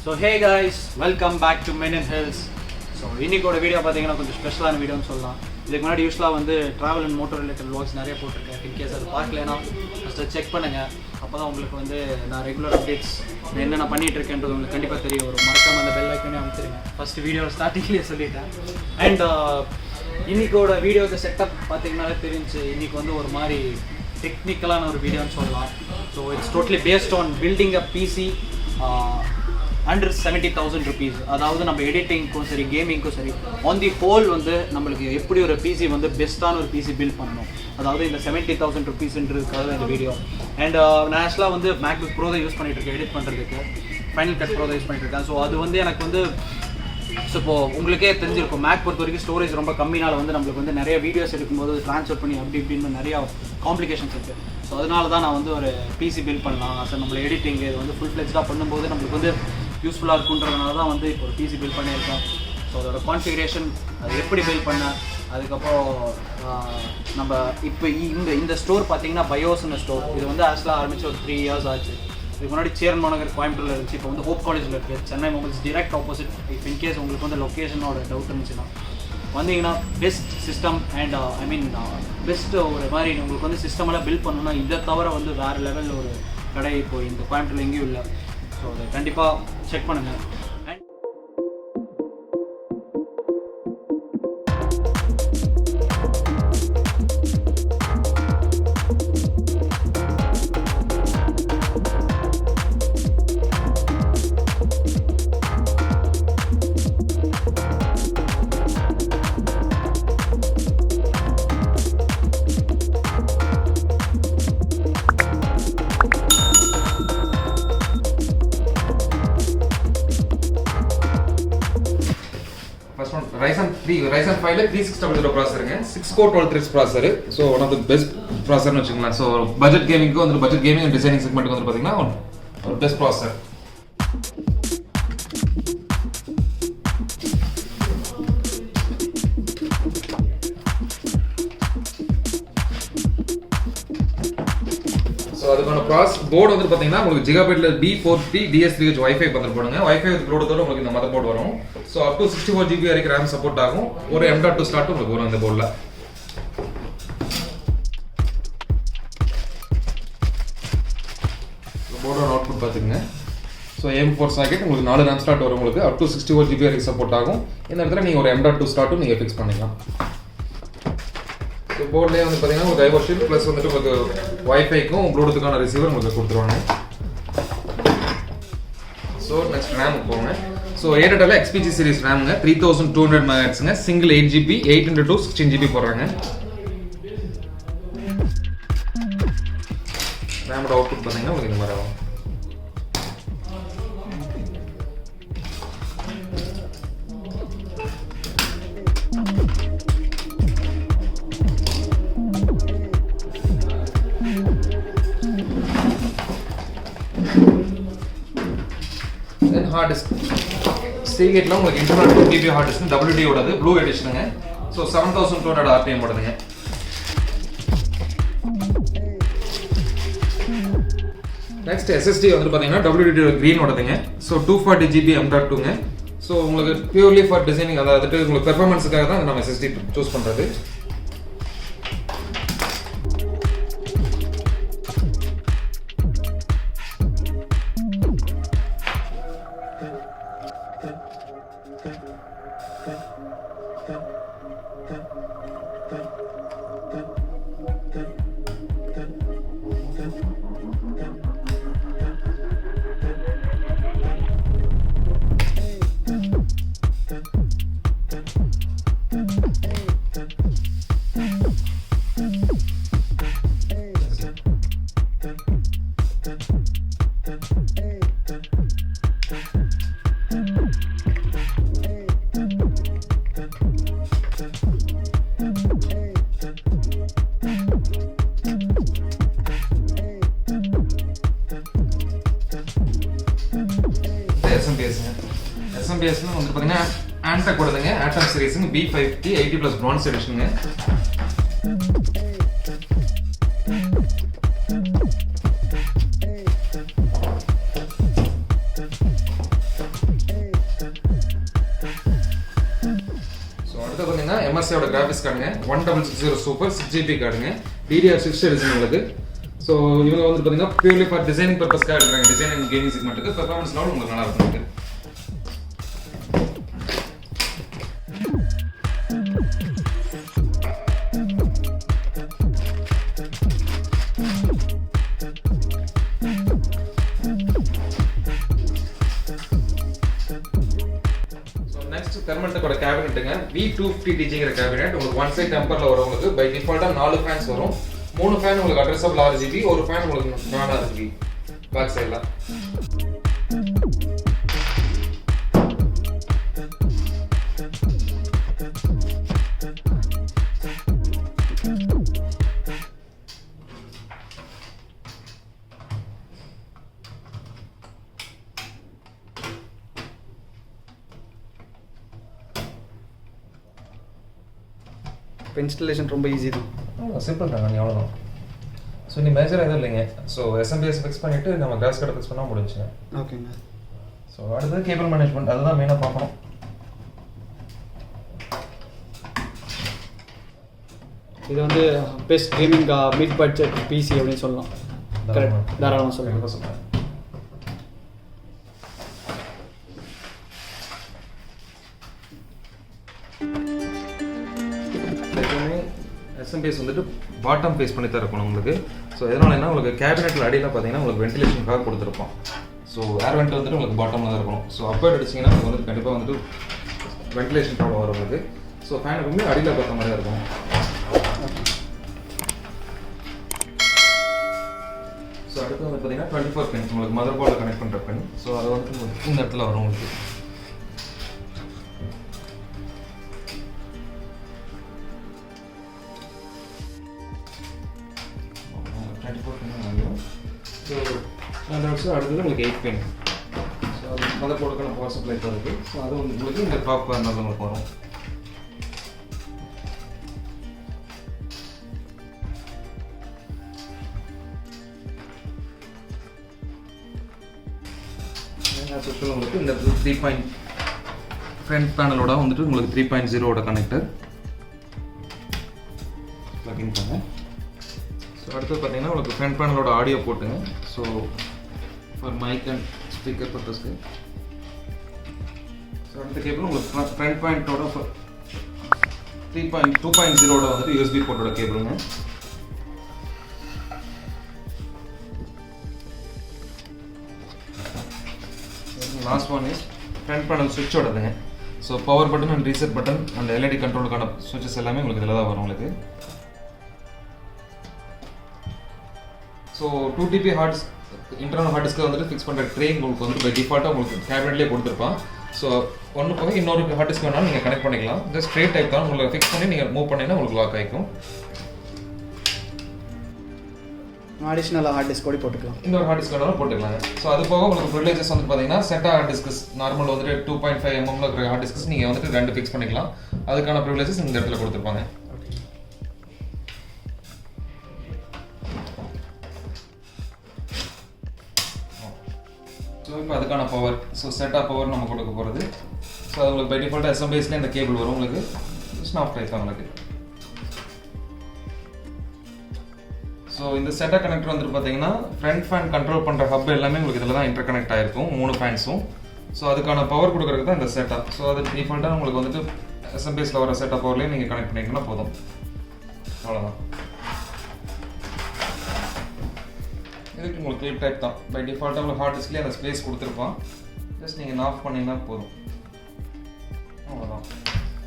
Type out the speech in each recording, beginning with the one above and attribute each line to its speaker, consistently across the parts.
Speaker 1: So hey guys, welcome back to Men in Hills. So இன்னைக்கோட video பார்த்தீங்கன்னா கொஞ்சம் ஸ்பெஷலான வீடியோன்னு சொல்லலாம். இதுக்கு முன்னாடி யூஸ்வலாக வந்து travel and motor related vlogs நிறைய போட்டிருக்கேன். இன்கேஸ் அது பார்க்கலனா ஃபஸ்ட்டு செக் பண்ணுங்கள். அப்போ தான் உங்களுக்கு வந்து நான் ரெகுலர் அப்டேட்ஸ் என்னென்ன பண்ணிகிட்டு இருக்கேன்றது உங்களுக்கு கண்டிப்பாக தெரிய வரும். மறக்காம அந்த பெல் ஐக்கனே அமைச்சிருங்க. ஃபஸ்ட்டு வீடியோ ஸ்டார்டிங்லேயே சொல்லிட்டேன். அண்ட் இன்னைக்கோட வீடியோக்கு செட்டப் பார்த்தீங்கன்னாலே தெரிஞ்சு இன்றைக்கி வந்து ஒரு மாதிரி டெக்னிக்கலான ஒரு வீடியோன்னு சொல்லலாம். So it's totally based on building a PC under 70,000 rupees. அதாவது நம்ம எடிட்டிங்க்கும் சரி கேமிங்க்கும் சரி ஆன் தி ஹோல் வந்து நம்மளுக்கு எப்படி ஒரு பிசி வந்து பெஸ்ட்டான ஒரு பிசி பில்ட் பண்ணணும், அதாவது இந்த 70,000 rupeesன்றதுக்காக இந்த வீடியோ. அண்ட் நான் ஆக்சுவலாக வந்து மேக்புக் ப்ரோ தான் யூஸ் பண்ணிகிட்டு இருக்கேன் எடிட் பண்ணுறதுக்கு. ஃபைனல் கட் ப்ரோ தான் யூஸ் பண்ணிட்டு இருக்கேன். ஸோ அது வந்து எனக்கு வந்து ஸோ இப்போது உங்களுக்கே தெரிஞ்சிருக்கும், மேக் பொறுத்த வரைக்கும் ஸ்டோரேஜ் ரொம்ப கம்மினால் வந்து நம்மளுக்கு வந்து நிறைய வீடியோஸ் எடுக்கும்போது ட்ரான்ஸ்ஃபர் பண்ணி அப்படி இப்படின்னு நிறையா காம்ப்ளிகேஷன்ஸ் இருக்குது. ஸோ அதனால தான் நான் வந்து ஒரு பிசி பில்ட் பண்ணலாம். ஸோ நம்மளை எடிட்டிங் இது வந்து ஃபுல் ஃப்ளெஜ்டாக பண்ணும்போது நம்மளுக்கு வந்து யூஸ்ஃபுல்லாக இருக்குன்றதுனால தான் வந்து இப்போ ஒரு பிசி பில்ட் பண்ணியிருக்கோம். ஸோ அதோட கான்ஃபிகரேஷன் அது எப்படி பில்ட் பண்ண, அதுக்கப்புறம் நம்ம இப்போ இந்த ஸ்டோர் பார்த்தீங்கன்னா பயோஸ்னு ஸ்டோர். இது வந்து ஆக்சுவலாக ஆரம்பித்து ஒரு 3 years ஆச்சு. இதுக்கு முன்னாடி சேரன் மாநகர் கோயம்புத்தூரில் இருந்துச்சு. இப்போ வந்து ஹோப் காலேஜில் இருக்குது, சென்னை மொபைல்ஸ் டிரெக்ட் ஆப்போசிட். இப்போ இன்கேஸ் உங்களுக்கு வந்து லொக்கேஷனோட டவுட் இருந்துச்சுன்னா வந்தீங்கன்னா best system and I mean best ஒரு மாதிரி உங்களுக்கு வந்து சிஸ்டமெல்லாம் பில்ட் பண்ணணும்னா இதை தவிர வந்து வேறு லெவலில் ஒரு கடை இப்போ இந்த கோயம்புத்தூரில் எங்கேயும் இல்லை. ஸோ அதை கண்டிப்பாக செக் பண்ணுங்கள்.
Speaker 2: Ryzen 5 3600 ப்ராசஸருங்க, 6 core 12 threads ப்ராசஸர். So one of the best ப்ராசஸர்னு வச்சுக்கலாம். ஸோ பட்ஜெட் கேமிங்க்கு வந்து பட்ஜெட் கேமிங் அண்ட் டிசைனிங் செக்மெண்ட்டுக்கு வந்து பார்த்தீங்கன்னா ஒரு பெஸ்ட் ப்ராசஸர். ஸோ அதுக்கான போர்டு வந்து பார்த்தீங்கன்னா உங்களுக்கு Gigabyte B40 DS3H Wifi பந்தல் போடுங்க. Wifi வித் ப்ளூடூத்தோட உங்களுக்கு இந்த மதர் போர்டு வரும். ஸோ அப் டு 64 GB வரைக்கும் RAM சப்போர்ட் ஆகும். ஒரு M.2 ஸ்லாட் உங்களுக்கு வரும் இந்த போர்டில். போர்டோட அவுட்புட் பார்த்துக்குங்க. ஸோ M4 சாக்கெட் உங்களுக்கு 4 RAM ஸ்லாட் வரும். உங்களுக்கு அப் டு 64 GB வரைக்கும் சப்போர்ட் ஆகும். இந்த இடத்துல நீங்கள் ஒரு M.2 ஸ்லாட்டும் நீங்கள் ஃபிக்ஸ் பண்ணிக்கலாம். ஸோ போர்ட்லேயே வந்து பார்த்தீங்கன்னா ஒரு டைவர்ஷன் ப்ளஸ் வந்துட்டு உங்களுக்கு வைஃபைக்கும் ப்ளூடூத்துக்கான ரிசீவர் உங்களுக்கு கொடுத்துருவாங்க. ஸோ நெக்ஸ்ட் ரேம் போங்க. ஸோ ஏர்டெல்ல XPG சீரிஸ் ரேமுங்க, 3200 MHz single 8 GB 800 to 16 GB போடுறாங்க. ரேமோட அவுட்புட் பார்த்தீங்கன்னா உங்களுக்கு இந்த மாதிரி ஆகும். ஹார்ட் டிஸ்க் Seagate உங்களுக்கு internal 2 GB hard disk WD ஓடது ப்ளூ எடிஷனுங்க. ஸோ 7200 RPM ஓடுதுங்க. நெக்ஸ்ட் SSD வந்து பார்த்தீங்கன்னா WD கிரீன் ஓடுதுங்க. ஸோ 240 GB M.2ங்க. ஸோ உங்களுக்கு பியூர்லி ஃபார் டிசைனிங், அதாவது உங்களுக்கு பெர்ஃபார்மன்ஸுக்காக தான் நம்ம SSD சூஸ் பண்ணுறது. SMBS வந்து பார்த்தீங்கன்னா Antec கொடுதுங்க. Antec சீரிஸுங்க B50 80+ bronze editionங்க. MSI ஓட கிராஃபிக்ஸ் கார்டுங்க 1660 சூப்பர் 6GB கார்டுங்க DDR6 எடிஷன் உங்களுக்கு. ஸோ இவங்க வந்து பார்த்தீங்கன்னா பியூர்லி ஃபார் டிசைனிங் பர்பஸ்க்காக எடுக்கிறாங்க. டிசைன் அண்ட் கேமிங் செக்மெண்ட்டுக்கு பெர்ஃபார்மன்ஸ் லெவல் உங்களுக்கு நல்லா இருக்கும். Thermaltake ஓட கேபினெட்டுங்க V250 டிஜிங்கிற கேபினெட் உங்களுக்கு ஒன் சைட் டெம்பர்ல வரும். உங்களுக்கு பை டிஃபால்ட்டா 4 ஃபேன்ஸ் வரும். 3 ஃபேன் உங்களுக்கு அட்ரஸபிள் RGB, ஒரு ஃபேன் உங்களுக்கு நான் RGB பேக் சைடுல.
Speaker 1: இப்போ இன்ஸ்டாலேஷன் ரொம்ப ஈஸி தான்.
Speaker 2: சிம்பிள் தாங்க, நீ அவ்வளோதான். ஸோ நீ மேஜராக எதுவும் இல்லைங்க. ஸோ SMBS ஃபிக்ஸ் பண்ணிவிட்டு நம்ம கிராஸ் கார்டை ஃபிக்ஸ் பண்ணால் முடிஞ்சுங்க.
Speaker 1: ஓகேங்க.
Speaker 2: ஸோ அடுத்தது கேபிள் மேனேஜ்மெண்ட், அதுதான் மெயினாக பார்க்கணும்.
Speaker 1: இது வந்து best gaming mid budget PC அப்படின்னு சொல்லலாம். கரெக்ட், தாராளமாக சொல்லுங்கள்.
Speaker 2: SMBS வந்துட்டு பாட்டம் ஃபேஸ் பண்ணி தான் இருக்கணும் உங்களுக்கு. ஸோ எதனாலன்னா உங்களுக்கு கேபினெட்டில் அடியில் பார்த்தீங்கன்னா உங்களுக்கு வென்டிலேஷனுக்காக கொடுத்துருப்போம். ஸோ ஏர் வெண்ட் வந்துட்டு உங்களுக்கு பாட்டமில் தான் இருக்கணும். ஸோ அப்போ அடிச்சிங்கன்னா உங்களுக்கு வந்து கண்டிப்பாக வந்துட்டு வென்டிலேஷன் ப்ராப்ளம் வரும் உங்களுக்கு. ஸோ ஃபேன் எப்பவுமே அடியில் பார்த்த மாதிரி தான் இருக்கும். ஸோ அடுத்து வந்து பார்த்தீங்கன்னா 24 பின் உங்களுக்கு மதர் போர்டில் கனெக்ட் பண்ணுற பின். ஸோ அதை வந்து இந்த இடத்துல வரும் உங்களுக்கு. ஸோ அடுத்தது உங்களுக்கு 8 பின். ஸோ அது மதர் போர்டுக்கான பவர் சப்ளை இருக்குது. ஸோ அது உங்களுக்கு இந்த டாப் கார்னர் உங்களுக்கு வரும். உங்களுக்கு இந்த 3. ஃப்ரண்ட் பேனலோட வந்துட்டு உங்களுக்கு 3.0 கனெக்டர் ப்ளக்இன் பண்ணு. ஸோ அடுத்து பார்த்தீங்கன்னா உங்களுக்கு ஃப்ரண்ட் பேனலோட ஆடியோ போட்டுங்க. So for mic and speaker பர்பஸ்க்கு. ஸோ அடுத்த கேபிள் உங்களுக்கு ஃப்ரண்ட் பாயிண்டோட 2.0 வந்துட்டு USB போர்ட்டோட கேபிளுங்க. Last one is front panel சுவிட்சோடதுங்க. So power button and reset button and LED கண்ட்ரோலுக்கான சுவிட்சஸ் எல்லாமே உங்களுக்கு இதில் தான் வரும் உங்களுக்கு. ஸோ 2TB இன்டர்னல் ஹார்ட் டிஸ்க்கு வந்துட்டு ஃபிக்ஸ் பண்ணுற ட்ரே உங்களுக்கு வந்து பை டிஃபால்ட்டாக உங்களுக்கு கேபினெட்லேயே கொடுத்துருப்பான். ஸோ ஒன்று போக இன்னொரு ஹார்ட் டிஸ்க் வேணாலும் நீங்கள் கனெக்ட் பண்ணிக்கலாம். ஜஸ்ட் ஸ்ட்ரே டைப் தான் உங்களுக்கு ஃபிக்ஸ் பண்ணி நீங்கள் மூவ் பண்ணிங்கன்னா உங்களுக்கு லாக் ஆகிக்கும்.
Speaker 1: அடிஷ்னலாக ஹார்ட் டிஸ்க் கூட போட்டுக்கலாம்.
Speaker 2: இன்னொரு ஹார்ட் டிஸ்க் வேணாலும் போட்டுக்கலாங்க. ஸோ அது போக உங்களுக்கு ப்ரிவிலேஜஸ் வந்து பார்த்தீங்கன்னா சென்டர் ஹார்ட் டிஸ்கஸ் நார்மல் வந்துட்டு 2.5 mm இருக்கிற ஹார்ட் டிஸ்கஸ் நீங்கள் வந்துட்டு 2 ஃபிக்ஸ் பண்ணிக்கலாம். அதுக்கான ப்ரிவிலேஜஸ் இந்த இடத்துல கொடுத்துருப்பாங்க. ஸோ இப்போ அதுக்கான பவர், ஸோ செட்டாக பவர் நம்ம கொடுக்க போகிறது. ஸோ அது உங்களுக்கு பை டிஃபால்ட்டாக SMBSல இந்த கேபிள் வரும் உங்களுக்கு. ஸ்னாப் டைப் தான் உங்களுக்கு. ஸோ இந்த செட்டாக கனெக்டர் வந்துட்டு பார்த்தீங்கன்னா ஃப்ரண்ட் ஃபேன் கண்ட்ரோல் பண்ணுற ஹப் எல்லாமே உங்களுக்கு இதில் தான் இன்டர் கனெக்ட் ஆகிருக்கும் 3 ஃபேன்ஸும். ஸோ அதுக்கான பவர் கொடுக்குறதுக்கு தான் இந்த செட்டாக. ஸோ அது டிஃபால்ட்டாக உங்களுக்கு வந்துட்டு SMBSல வர செட்டாக பவர்லேயே நீங்கள் கனெக்ட் பண்ணிங்கன்னா போதும். அவ்வளோதான். இதுக்கு உங்களுக்கு கிளிப் டைப் தான். பை டிஃபால்ட்டாக உங்களுக்கு ஹார்ட் டிஸ்க்லேயே அந்த ஸ்பேஸ் கொடுத்துருப்பான். ஜஸ்ட் நீங்கள் ஆஃப் பண்ணிங்கன்னா போதும். அவ்வளோதான்.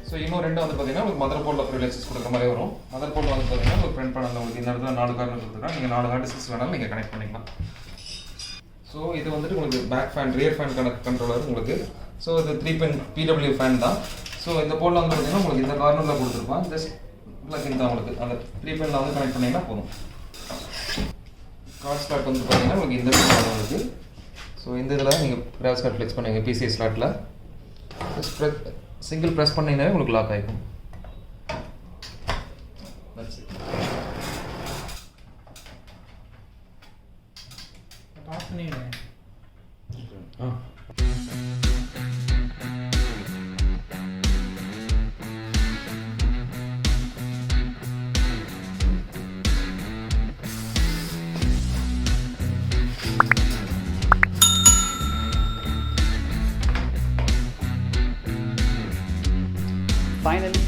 Speaker 2: ஸோ இன்னும் ரெண்டு வந்து பார்த்தீங்கன்னா உங்களுக்கு மதர் போர்டில் ப்ரிவிலேஜஸ் கொடுக்குற மாதிரி வரும். மதர் போர்டில் வந்து பார்த்தீங்கன்னா உங்களுக்கு ஃப்ரண்ட் பேனலில் உங்களுக்கு இந்த இடத்துல 4 கார்னர் கொடுத்துருக்காங்க. நீங்கள் 4 ஹார்ட் டிஸ்க்ஸ் வேணாலும் நீங்கள் கனெக்ட் பண்ணிக்கலாம். ஸோ இது வந்துட்டு உங்களுக்கு back fan rear fan controller உங்களுக்கு. ஸோ இது 3 பின் PW ஃபேன் தான். ஸோ இந்த போர்டில் வந்து பார்த்தீங்கன்னா உங்களுக்கு இந்த கார்னரில் கொடுத்துருப்பான். ஜஸ்ட் ப்ளக்இன் தான் உங்களுக்கு. அந்த 3 பின்னில் வந்து கனெக்ட் பண்ணிங்கன்னா போதும். கார்ட் ஸ்லாட் வந்து பார்த்தீங்கன்னா உங்களுக்கு இந்த இடத்துல இருக்குது. ஸோ இந்த இதில் நீங்கள் கிராஸ் கார்ட் ஃப்ளெக்ஸ் பண்ணுவீங்க PCI ஸ்லாட்டில். ஜஸ்ட் சிங்கிள் ப்ரெஸ் பண்ணிங்கனாவே உங்களுக்கு லாக் ஆகிக்கும்.
Speaker 1: finally.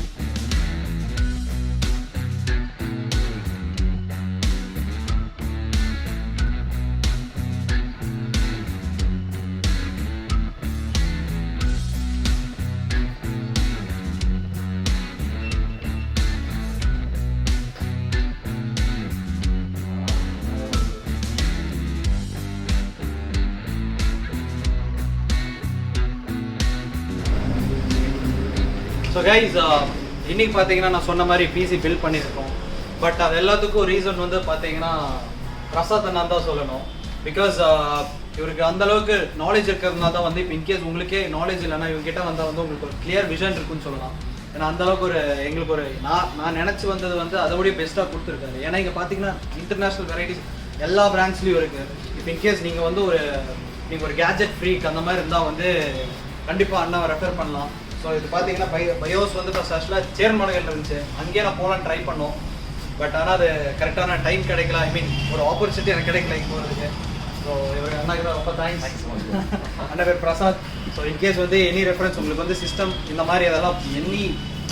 Speaker 1: ஸோ கைஸ் இன்னைக்கு பார்த்தீங்கன்னா நான் சொன்ன மாதிரி பிசி பில்ட் பண்ணியிருக்கோம். பட் அது எல்லாத்துக்கும் ரீசன் வந்து பார்த்தீங்கன்னா பிரசாத் அண்ணா தான் சொல்லணும். பிகாஸ் இவருக்கு அந்தளவுக்கு நாலேஜ் இருக்கிறதுனால தான் வந்து இப்போ இன்கேஸ் உங்களுக்கே நாலேஜ் இல்லைன்னா இவங்ககிட்ட வந்தால் வந்து உங்களுக்கு ஒரு கிளியர் விஷன் இருக்குன்னு சொல்லலாம். ஏன்னா அந்தளவுக்கு ஒரு எங்களுக்கு ஒரு நான் நினச்சி வந்தது வந்து அதோடய பெஸ்ட்டாக கொடுத்துருக்காரு. ஏன்னா இங்கே பார்த்தீங்கன்னா இன்டர்நேஷ்னல் வெரைட்டிஸ் எல்லா பிராண்ட்ஸ்லையும் இருக்குது. இப்போ இன்கேஸ் நீங்கள் வந்து நீங்கள் ஒரு கேஜெட் ஃப்ரீக் அந்த மாதிரி இருந்தால் வந்து கண்டிப்பாக அண்ணாவை ரெஃபர் பண்ணலாம். ஸோ இது பார்த்தீங்கன்னா பயோஸ் வந்து ஃபஸ்ட் ஆக்சுவலாக சேர்மலையில் இருந்துச்சு. அங்கேயே நான் போகலான்னு ட்ரை பண்ணோம். பட் ஆனால் அது கரெக்டான டைம் கிடைக்கல. ஐ மீன் ஒரு ஆப்பர்ச்சுனிட்டி எனக்கு கிடைக்கல இங்கே போகிறதுக்கு. ஸோ இவர் அண்ணாக்கு ரொம்ப தேங்க்ஸ். அண்ணா பேர் பிரசாத். ஸோ இன்கேஸ் வந்து எனி ரெஃபரன்ஸ் உங்களுக்கு வந்து சிஸ்டம் இந்த மாதிரி அதெல்லாம்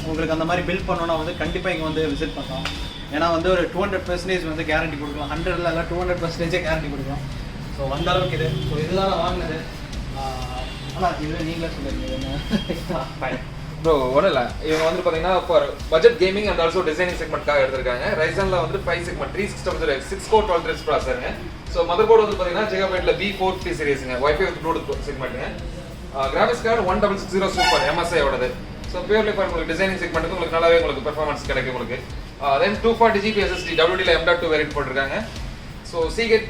Speaker 1: உங்களுக்கு அந்த மாதிரி பில்ட் பண்ணோன்னா வந்து கண்டிப்பாக இங்கே வந்து விசிட் பண்ணலாம். ஏன்னா வந்து ஒரு 200% வந்து கேரண்டி கொடுக்கலாம். 100ல் எல்லாம் 200% கேரண்டி கொடுக்கலாம். ஸோ அந்த அளவுக்கு இது. ஸோ இதுதான் நான் வாங்கினது. ஆனால் இது நீங்களே சொல்லுங்க
Speaker 2: ப்ரோ. ஒன்றும் இல்லை, இவங்க வந்து பார்த்தீங்கன்னா for budget gaming and also designing செக்மெண்ட்காக எடுத்திருக்காங்க. ரைசனில் வந்து 5 செக்மெண்ட் 360 6 கோர் 12 த்ரெட்ஸ் ப்ராசருங்க. ஸோ மதர் போர்டு வந்து பார்த்தீங்கன்னா Gigabyteல B450 சீரிஸுங்க. வைஃபை வித் ப்ளூடூத் செக்மெண்ட்டுங்க. கிராஃபிக்ஸ் கார்டு 1660 சூப்பர் MSI-ஓடது. ஸோ பியூர்லி ஃபார் உங்களுக்கு டிசைனிங் செக்மெண்ட்டுக்கு உங்களுக்கு நல்லாவே உங்களுக்கு பெர்ஃபார்மன்ஸ் கிடைக்கும் உங்களுக்கு. தென் 240GB SSD WD-ல M.2 வேரியன்ட் போட்டிருக்காங்க. So Seagate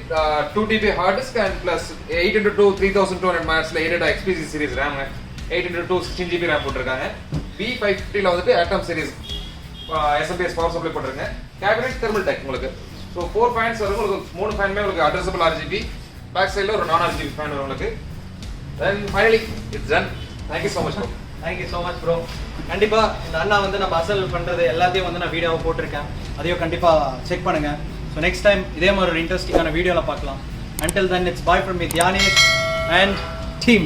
Speaker 2: 2TB hard disk and plus 8x2 3200 mAhல 8 XPG series RAM, 8x2 16GB RAM போட்டிருக்காங்க. B550ல வந்துட்டு ஆட்டம் சீரிஸ் SMPS பவர் சப்ளை போட்டிருக்காங்க. கேபினெட் Thermaltake உங்களுக்கு. ஸோ 4 ஃபேன்ஸ் வரும் உங்களுக்கு. 3 ஃபேனுமே உங்களுக்கு அட்ரஸபிள் RGB, பேக் சைடில் ஒரு நான் RGB ஃபேன் வரும் உங்களுக்கு. Then finally it's done. Thank you so much bro.
Speaker 1: Thank you so much bro. கண்டிப்பாக இந்த அண்ணா வந்து நம்ம அசல் பண்ணுறது எல்லாத்தையும் வந்து நான் வீடியோவை போட்டிருக்கேன். அதையும் கண்டிப்பாக செக் பண்ணுங்கள். ஸோ நெக்ஸ்ட் டைம் இதே மாதிரி ஒரு இன்ட்ரெஸ்டிங்கான வீடியோவில் பார்க்கலாம். Until then, it's bye from me, Dhyanesh and team.